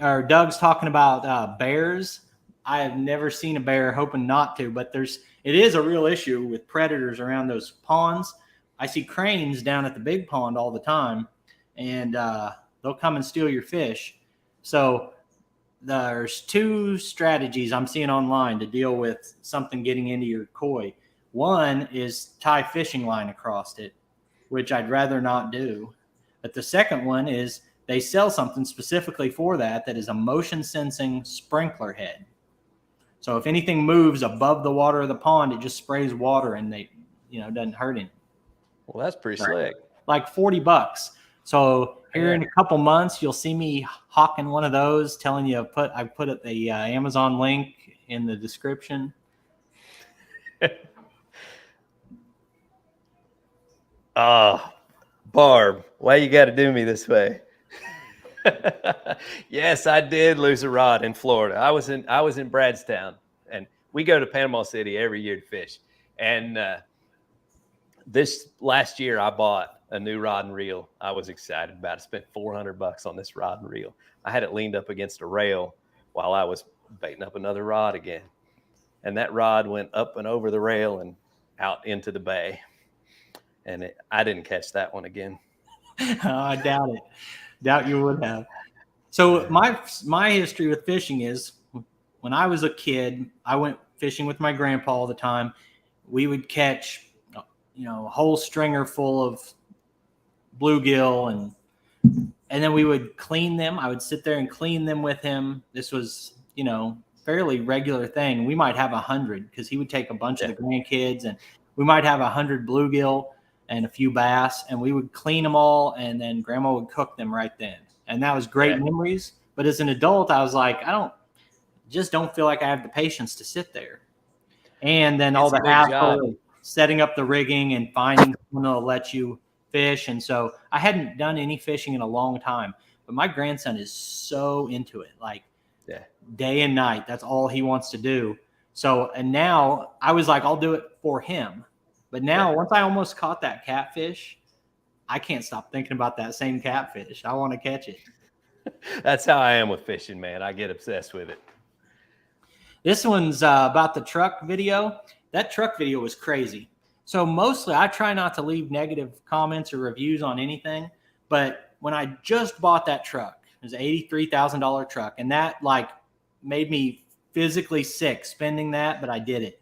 A: about bears. I have never seen a bear, hoping not to, but it is a real issue with predators around those ponds. I see cranes down at the big pond all the time, and they'll come and steal your fish. So there's 2 strategies I'm seeing online to deal with something getting into your koi. One is tie fishing line across it, which I'd rather not do. But the second one is they sell something specifically for that is a motion sensing sprinkler head. So if anything moves above the water of the pond, it just sprays water, and doesn't hurt it.
B: Well, that's pretty slick.
A: Like $40. So here in a couple months, you'll see me hawking one of those, telling you I put the Amazon link in the description.
B: Barb, why you got to do me this way? Yes, I did lose a rod in Florida. I was in Bradstown, and we go to Panama City every year to fish. And this last year, I bought a new rod and reel. I was excited about it. Spent $400 on this rod and reel. I had it leaned up against a rail while I was baiting up another rod again. And that rod went up and over the rail and out into the bay. And I didn't catch that one again.
A: I doubt it. Doubt you would have. So my history with fishing is, when I was a kid, I went fishing with my grandpa all the time. We would catch, a whole stringer full of bluegill, and then we would clean them. I would sit there and clean them with him. This was, fairly regular thing. We might have 100, because he would take a bunch of the grandkids, and we might have 100 bluegill and a few bass, and we would clean them all, and then Grandma would cook them right then. And that was great memories. But as an adult, I was like, I don't feel like I have the patience to sit there. And then all the hassle of setting up the rigging and finding someone that'll let you fish. And so I hadn't done any fishing in a long time. but my grandson is so into it, like
B: Yeah.
A: day and night. That's all he wants to do. So, and now I was like, I'll do it for him. But now, once I almost caught that catfish, I can't stop thinking about that same catfish. I want to catch it.
B: That's how I am with fishing, man. I get obsessed with it.
A: This one's about the truck video. That truck video was crazy. So mostly I try not to leave negative comments or reviews on anything. But when I just bought that truck, it was an $83,000 truck. And that like made me physically sick spending that, but I did it.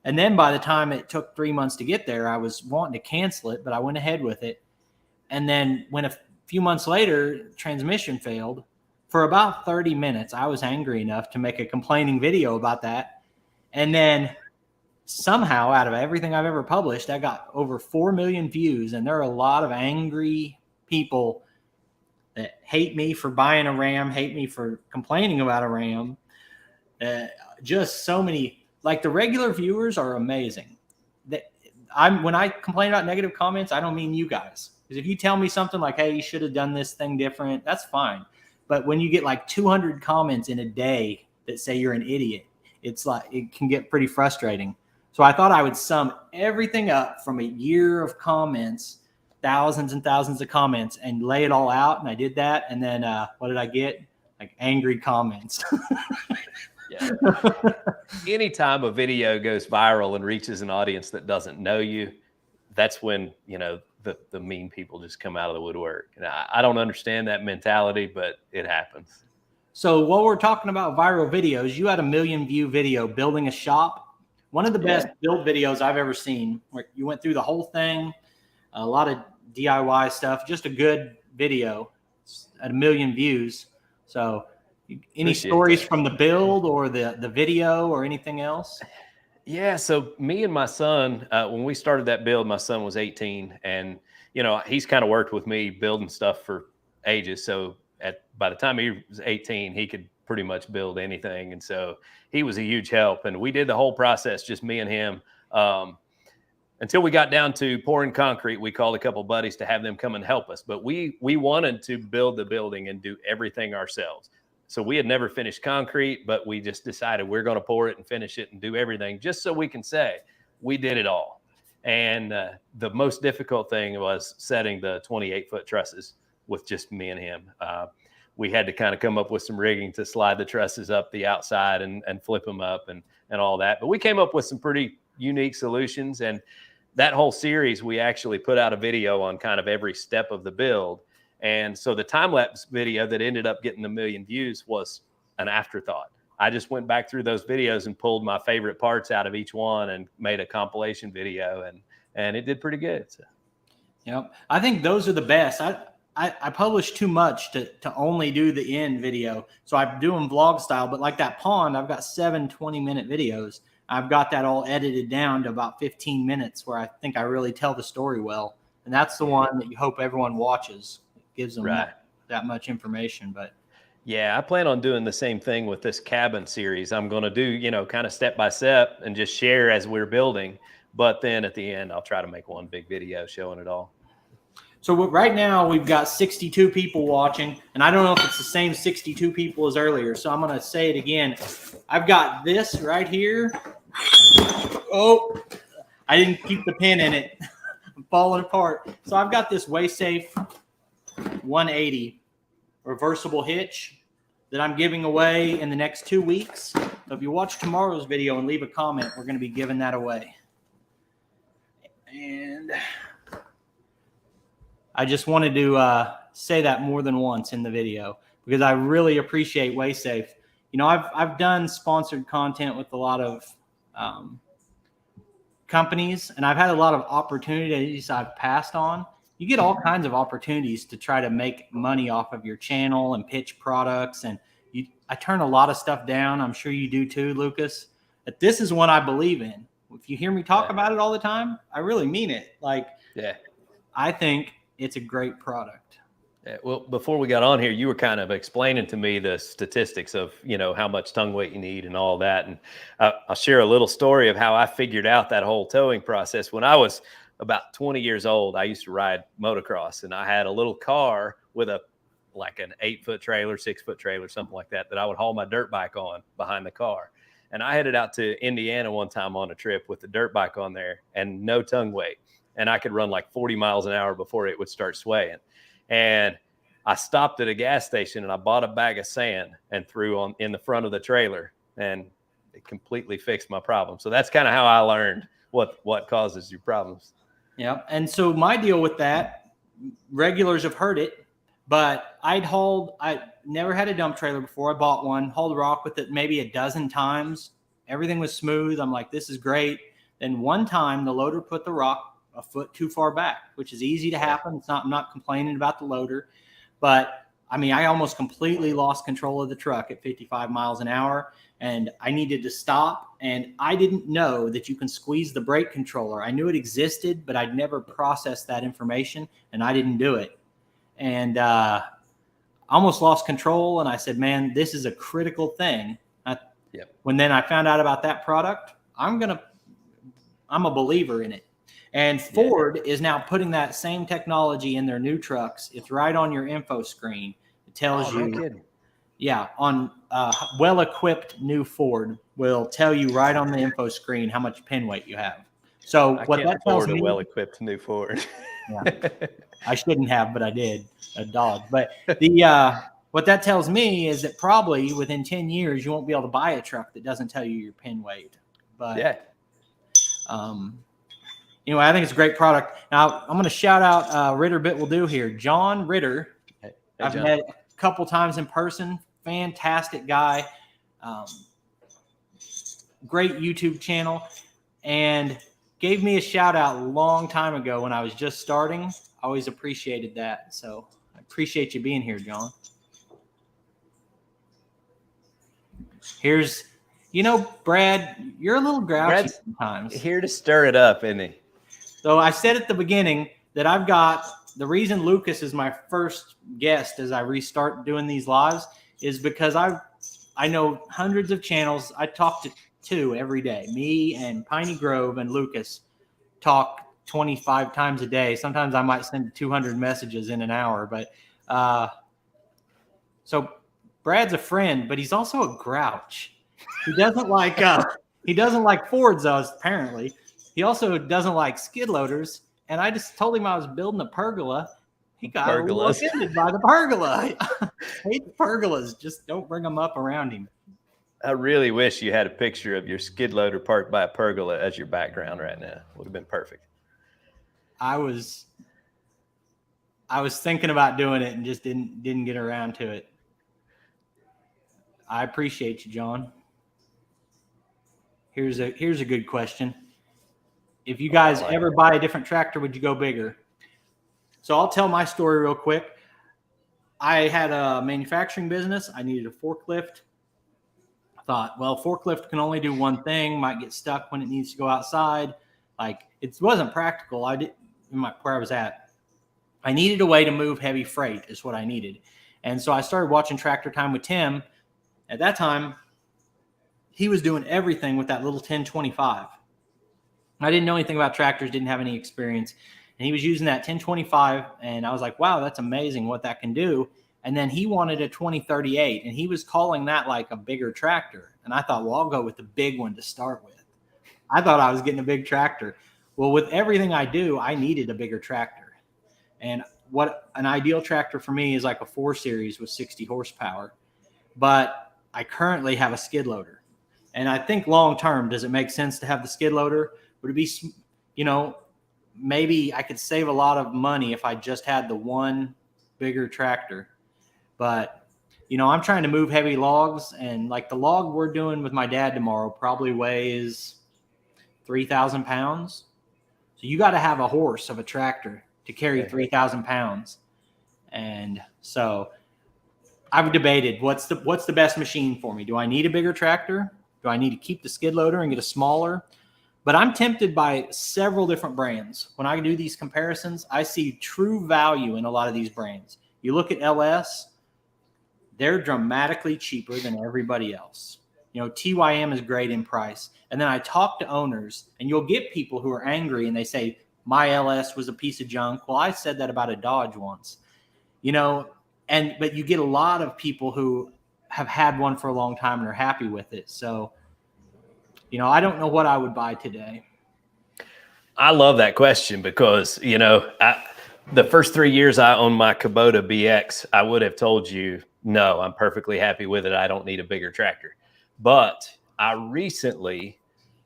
A: And then by the time it took 3 months to get there, I was wanting to cancel it, but I went ahead with it. And then when a few months later, transmission failed, for about 30 minutes, I was angry enough to make a complaining video about that. And then somehow out of everything I've ever published, I got over 4 million views. And there are a lot of angry people that hate me for buying a Ram, hate me for complaining about a Ram. Just so many, like the regular viewers are amazing. When I complain about negative comments, I don't mean you guys. Because if you tell me something like, hey, you should have done this thing different, that's fine. But when you get like 200 comments in a day that say you're an idiot, it's like, it can get pretty frustrating. So I thought I would sum everything up from a year of comments, thousands and thousands of comments, and lay it all out. And I did that. And then what did I get? Like angry comments.
B: Yeah. Anytime a video goes viral and reaches an audience that doesn't know you, that's when, you know, the mean people just come out of the woodwork. And I don't understand that mentality, but it happens.
A: So while we're talking about viral videos, you had a 1 million view video building a shop. One of the best build videos I've ever seen, where you went through the whole thing, a lot of DIY stuff, just a good video at 1 million views. So any stories from the build or the video or anything else?
B: Yeah. So me and my son, when we started that build, my son was 18, and, you know, he's kind of worked with me building stuff for ages. So by the time he was 18, he could pretty much build anything. And so he was a huge help. And we did the whole process, just me and him, until we got down to pouring concrete. We called a couple of buddies to have them come and help us. But we wanted to build the building and do everything ourselves. So we had never finished concrete, but we just decided we're going to pour it and finish it and do everything just so we can say we did it all. And the most difficult thing was setting the 28-foot trusses with just me and him. We had to kind of come up with some rigging to slide the trusses up the outside and flip them up and all that. But we came up with some pretty unique solutions. And that whole series, we actually put out a video on kind of every step of the build. And so the time-lapse video that ended up getting 1 million views was an afterthought. I just went back through those videos and pulled my favorite parts out of each one and made a compilation video, and it did pretty good. So.
A: Yep. I think those are the best. I publish too much to only do the end video. So I do them vlog style, but like that pond, I've got 7 20-minute videos. I've got that all edited down to about 15 minutes where I think I really tell the story well. And that's the one that you hope everyone watches. Gives them that much information. But
B: yeah, I plan on doing the same thing with this cabin series. I'm going to do, you know, kind of step by step and just share as we're building. But then at the end, I'll try to make one big video showing it all.
A: So right now we've got 62 people watching, and I don't know if it's the same 62 people as earlier. So I'm going to say it again. I've got this right here. Oh, I didn't keep the pin in it. I'm falling apart. So I've got this WaySafe 180 reversible hitch that I'm giving away in the next 2 weeks. So if you watch tomorrow's video and leave a comment, we're going to be giving that away. And I just wanted to say that more than once in the video because I really appreciate WaySafe. You know, I've done sponsored content with a lot of companies, and I've had a lot of opportunities I've passed on. You get all kinds of opportunities to try to make money off of your channel and pitch products. And I turn a lot of stuff down. I'm sure you do too, Lucas. But this is one I believe in. If you hear me talk about it all the time, I really mean it. Like, I think it's a great product.
B: Yeah, well, before we got on here, you were kind of explaining to me the statistics of, you know, how much tongue weight you need and all that. And I'll share a little story of how I figured out that whole towing process. When I was about 20 years old, I used to ride motocross, and I had a little car with a like an 8-foot trailer, 6-foot trailer, something like that I would haul my dirt bike on behind the car. And I headed out to Indiana one time on a trip with the dirt bike on there and no tongue weight. And I could run like 40 miles an hour before it would start swaying. And I stopped at a gas station and I bought a bag of sand and threw on in the front of the trailer, and it completely fixed my problem. So that's kind of how I learned what causes your problems.
A: Yeah. And so my deal with that, regulars have heard it, but I never had a dump trailer before. I bought one, hauled rock with it maybe a dozen times. Everything was smooth. I'm like, this is great. Then one time the loader put the rock a foot too far back, which is easy to happen. I'm not complaining about the loader, but I mean, I almost completely lost control of the truck at 55 miles an hour, and I needed to stop. And I didn't know that you can squeeze the brake controller. I knew it existed, but I'd never processed that information, and I didn't do it. And I almost lost control. And I said, man, this is a critical thing. When then I found out about that product, I'm a believer in it. And Ford is now putting that same technology in their new trucks. It's right on your info screen. It tells you, on well-equipped new Ford will tell you right on the info screen how much pin weight you have. So what that tells me,
B: a well-equipped new Ford.
A: I shouldn't have, but I did, a Dodge. But what that tells me is that probably within 10 years, you won't be able to buy a truck that doesn't tell you your pin weight. But anyway, I think it's a great product. Now, I'm going to shout out Ritter Bit Will Do here. John Ritter.
B: Hey,
A: I've
B: John.
A: met a couple times in person. Fantastic guy. Great YouTube channel. And gave me a shout out a long time ago when I was just starting. I always appreciated that. So I appreciate you being here, John. Brad, you're a little grouchy
B: Brad's
A: sometimes.
B: Here to stir it up, isn't he?
A: So I said at the beginning that I've got the reason Lucas is my first guest as I restart doing these lives is because I know hundreds of channels. I talk to two every day. Me and Piney Grove and Lucas talk 25 times a day. Sometimes I might send 200 messages in an hour. But so Brad's a friend, but he's also a grouch. He doesn't like Fords, apparently. He also doesn't like skid loaders. And I just told him I was building a pergola. He got a little offended by the pergola. I hate the pergolas. Just don't bring them up around him.
B: I really wish you had a picture of your skid loader parked by a pergola as your background right now. Would have been perfect.
A: I was thinking about doing it and just didn't get around to it. I appreciate you, John. Here's a good question. If you guys ever buy a different tractor, would you go bigger? So I'll tell my story real quick. I had a manufacturing business. I needed a forklift. I thought, well, forklift can only do one thing, might get stuck when it needs to go outside. Like, it wasn't practical. Where I was at, I needed a way to move heavy freight is what I needed. And so I started watching Tractor Time with Tim. At that time, he was doing everything with that little 1025. I didn't know anything about tractors, didn't have any experience. And he was using that 1025. And I was like, wow, that's amazing what that can do. And then he wanted a 2038. And he was calling that like a bigger tractor. And I thought, well, I'll go with the big one to start with. I thought I was getting a big tractor. Well, with everything I do, I needed a bigger tractor. And what an ideal tractor for me is like a 4 Series with 60 horsepower. But I currently have a skid loader. And I think long term, does it make sense to have the skid loader? Would it be, maybe I could save a lot of money if I just had the one bigger tractor. But, I'm trying to move heavy logs, and like the log we're doing with my dad tomorrow probably weighs 3,000 pounds. So you got to have a horse of a tractor to carry 3,000 pounds. And so I've debated what's the best machine for me. Do I need a bigger tractor? Do I need to keep the skid loader and get a smaller? But I'm tempted by several different brands. When I do these comparisons, I see true value in a lot of these brands. You look at LS, they're dramatically cheaper than everybody else. TYM is great in price. And then I talk to owners, and you'll get people who are angry and they say, my LS was a piece of junk. Well, I said that about a Dodge once. but you get a lot of people who have had one for a long time and are happy with it. So, I don't know what I would buy today.
B: I love that question because, the first 3 years I owned my Kubota BX, I would have told you, no, I'm perfectly happy with it. I don't need a bigger tractor. But I recently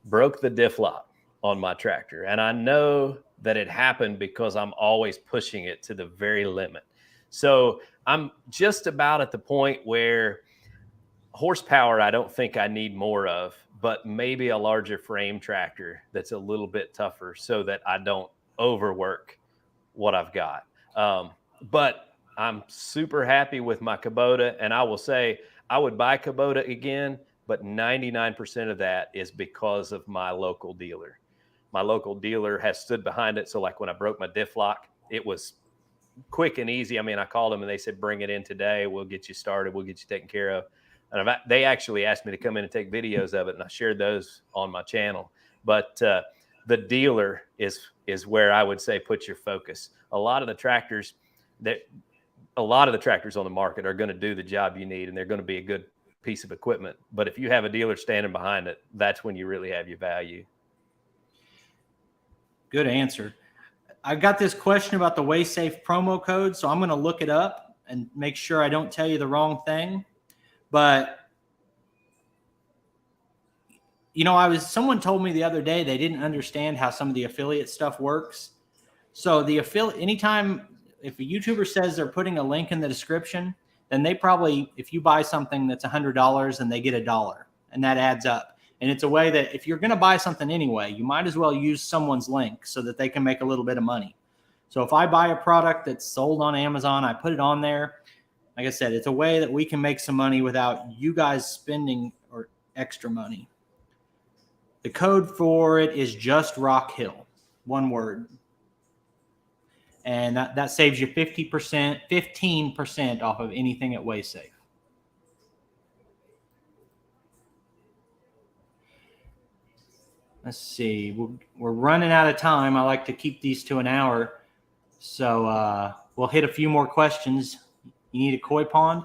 B: broke the diff lock on my tractor. And I know that it happened because I'm always pushing it to the very limit. So I'm just about at the point where horsepower, I don't think I need more of, but maybe a larger frame tractor that's a little bit tougher so that I don't overwork what I've got. But I'm super happy with my Kubota, and I will say I would buy Kubota again, but 99% of that is because of my local dealer. My local dealer has stood behind it. So like when I broke my diff lock, it was quick and easy. I mean, I called them and they said, bring it in today. We'll get you started. We'll get you taken care of. And they actually asked me to come in and take videos of it, and I shared those on my channel. But the dealer is where I would say put your focus. A lot of the tractors on the market are going to do the job you need, and they're going to be a good piece of equipment. But if you have a dealer standing behind it, that's when you really have your value.
A: Good answer. I got this question about the WaySafe promo code, so I'm going to look it up and make sure I don't tell you the wrong thing. But, someone told me the other day they didn't understand how some of the affiliate stuff works. So anytime if a YouTuber says they're putting a link in the description, then they probably, if you buy something that's $100 and they get $1, and that adds up. And it's a way that if you're going to buy something anyway, you might as well use someone's link so that they can make a little bit of money. So if I buy a product that's sold on Amazon, I put it on there. Like I said, it's a way that we can make some money without you guys spending or extra money. The code for it is just Rockhill, one word. And that saves you 15% off of anything at WaySafe. Let's see. We're running out of time. I like to keep these to an hour. So we'll hit a few more questions. You need a koi pond?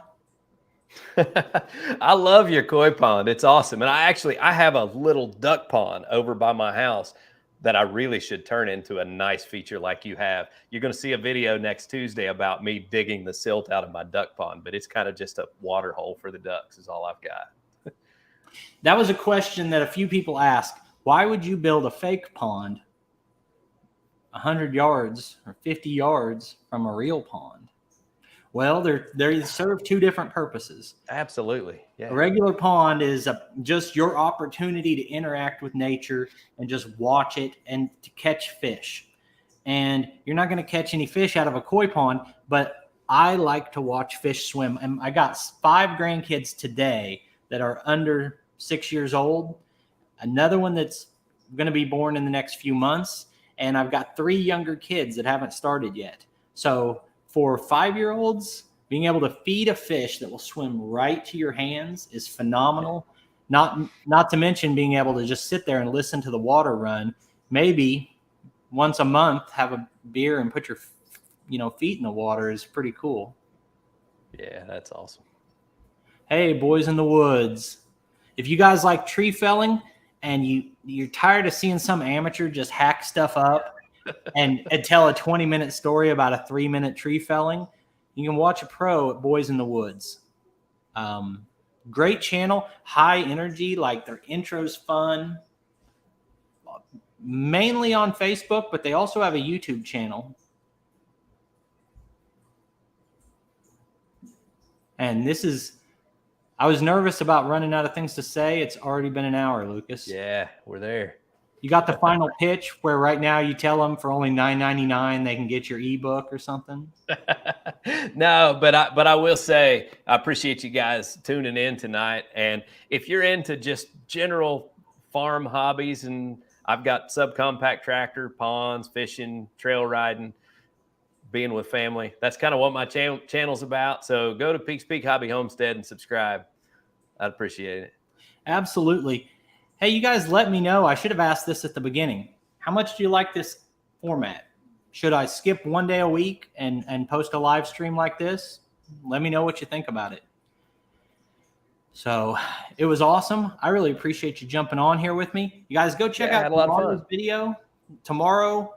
B: I love your koi pond. It's awesome. And I have a little duck pond over by my house that I really should turn into a nice feature like you have. You're going to see a video next Tuesday about me digging the silt out of my duck pond, but it's kind of just a water hole for the ducks is all I've got.
A: That was a question that a few people asked. Why would you build a fake pond 100 yards or 50 yards from a real pond? Well, they serve two different purposes.
B: Absolutely. Yeah.
A: A regular pond is just your opportunity to interact with nature and just watch it and to catch fish. And you're not going to catch any fish out of a koi pond, but I like to watch fish swim. And I got 5 grandkids today that are under 6 years old. Another one that's going to be born in the next few months. And I've got 3 younger kids that haven't started yet. So for 5-year-olds, being able to feed a fish that will swim right to your hands is phenomenal. Not to mention being able to just sit there and listen to the water run. Maybe once a month, have a beer and put your feet in the water is pretty cool.
B: Yeah, that's awesome.
A: Hey, boys in the woods. If you guys like tree felling and you're tired of seeing some amateur just hack stuff up and tell a 20-minute story about a 3-minute tree felling, you can watch a pro at Boys in the Woods. Great channel, high energy, like their intro's fun. Mainly on Facebook, but they also have a YouTube channel. And I was nervous about running out of things to say. It's already been an hour, Lucas.
B: Yeah, we're there.
A: You got the final pitch where right now you tell them for only $9.99 they can get your ebook or something?
B: No, but I will say I appreciate you guys tuning in tonight. And if you're into just general farm hobbies, and I've got subcompact tractor, ponds, fishing, trail riding, being with family, that's kind of what my channel's about. So go to Peaks Peak Hobby Homestead and subscribe. I'd appreciate it.
A: Absolutely. Hey, you guys let me know. I should have asked this at the beginning. How much do you like this format? Should I skip one day a week and post a live stream like this? let me know what you think about it. So it was awesome. I really appreciate you jumping on here with me. You guys go check out
B: had a lot of
A: tomorrow's
B: fun.
A: video. Tomorrow,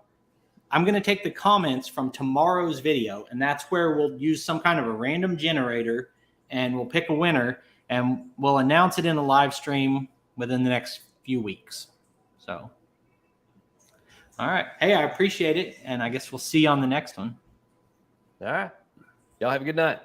A: I'm going to take the comments from tomorrow's video, and that's where we'll use some kind of a random generator, and we'll pick a winner, and we'll announce it in a live stream within the next few weeks. So, all right. Hey, I appreciate it, and I guess we'll see you on the next one.
B: All right. Y'all have a good night.